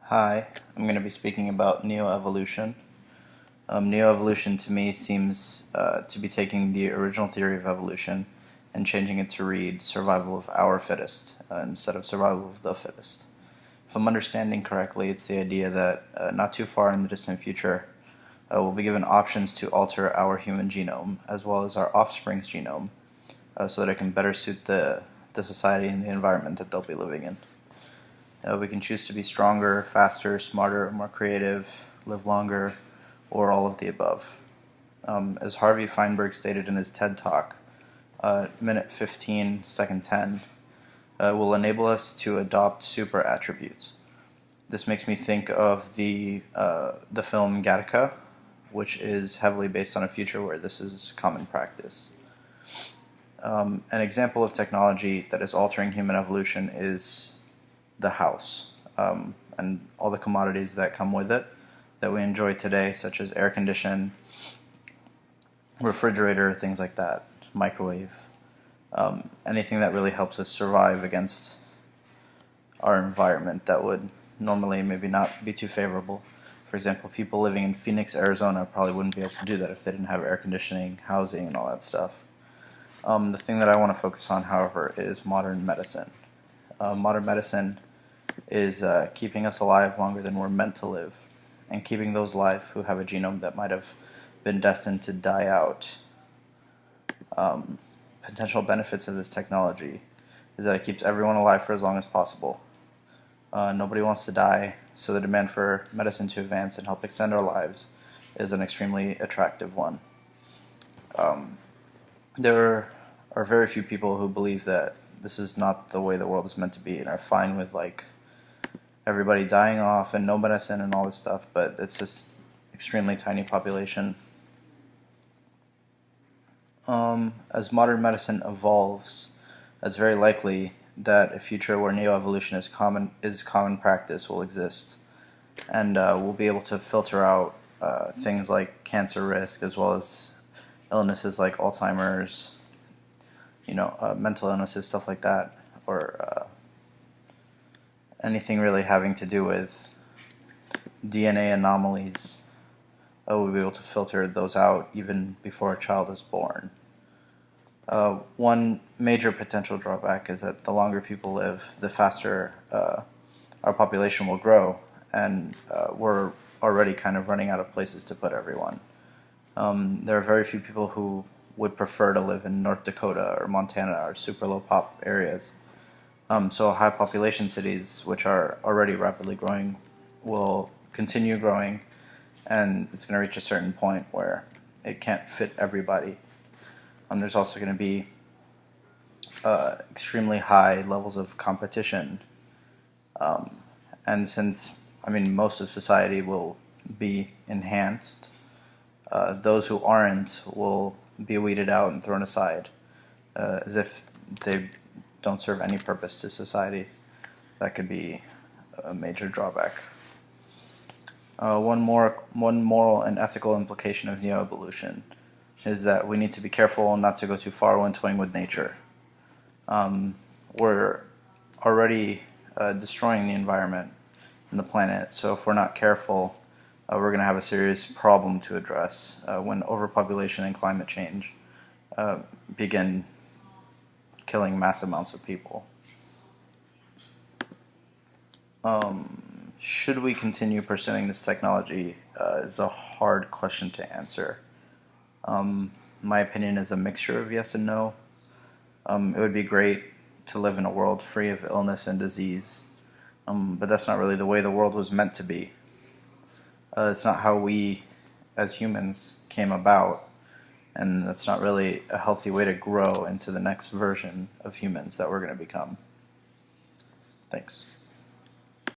Hi, I'm going to be speaking about neoevolution. Neoevolution to me seems to be taking the original theory of evolution and changing it to read survival of our fittest instead of survival of the fittest. If I'm understanding correctly, it's the idea that not too far in the distant future, we'll be given options to alter our human genome as well as our offspring's genome so that it can better suit the society and the environment that they'll be living in. We can choose to be stronger, faster, smarter, more creative, live longer, or all of the above. As Harvey Feinberg stated in his TED Talk, minute 15, second 10, will enable us to adopt super attributes. This makes me think of the film Gattaca, which is heavily based on a future where this is common practice. An example of technology that is altering human evolution is the house and all the commodities that come with it that we enjoy today, such as air condition, refrigerator, things like that, microwave, anything that really helps us survive against our environment that would normally maybe not be too favorable. For example, people living in Phoenix, Arizona probably wouldn't be able to do that if they didn't have air conditioning, housing, and all that stuff. The thing that I want to focus on, however, is modern medicine. Modern medicine is keeping us alive longer than we're meant to live, and keeping those alive who have a genome that might have been destined to die out. Potential benefits of this technology is that it keeps everyone alive for as long as possible. Nobody wants to die, so the demand for medicine to advance and help extend our lives is an extremely attractive one. There are very few people who believe that this is not the way the world is meant to be and are fine with everybody dying off and no medicine and all this stuff, but it's just extremely tiny population. As modern medicine evolves, it's very likely that a future where neoevolution is common practice will exist, and we'll be able to filter out things like cancer risk as well as illnesses like Alzheimer's, mental illnesses, stuff like that, or anything really having to do with DNA anomalies. We'll be able to filter those out even before a child is born. One major potential drawback is that the longer people live, the faster our population will grow, and we're already kind of running out of places to put everyone. There are very few people who would prefer to live in North Dakota or Montana or super low pop areas. So high population cities, which are already rapidly growing, will continue growing, and it's going to reach a certain point where it can't fit everybody. There's also going to be extremely high levels of competition, and since most of society will be enhanced, those who aren't will be weeded out and thrown aside as if they don't serve any purpose to society. That could be a major drawback. One moral and ethical implication of neoevolution is that we need to be careful not to go too far when toying with nature. We're already destroying the environment and the planet, so if we're not careful, we're going to have a serious problem to address when overpopulation and climate change begin killing mass amounts of people. Should we continue pursuing this technology is a hard question to answer. My opinion is a mixture of yes and no. It would be great to live in a world free of illness and disease, but that's not really the way the world was meant to be. It's not how we as humans came about, and that's not really a healthy way to grow into the next version of humans that we're going to become. Thanks.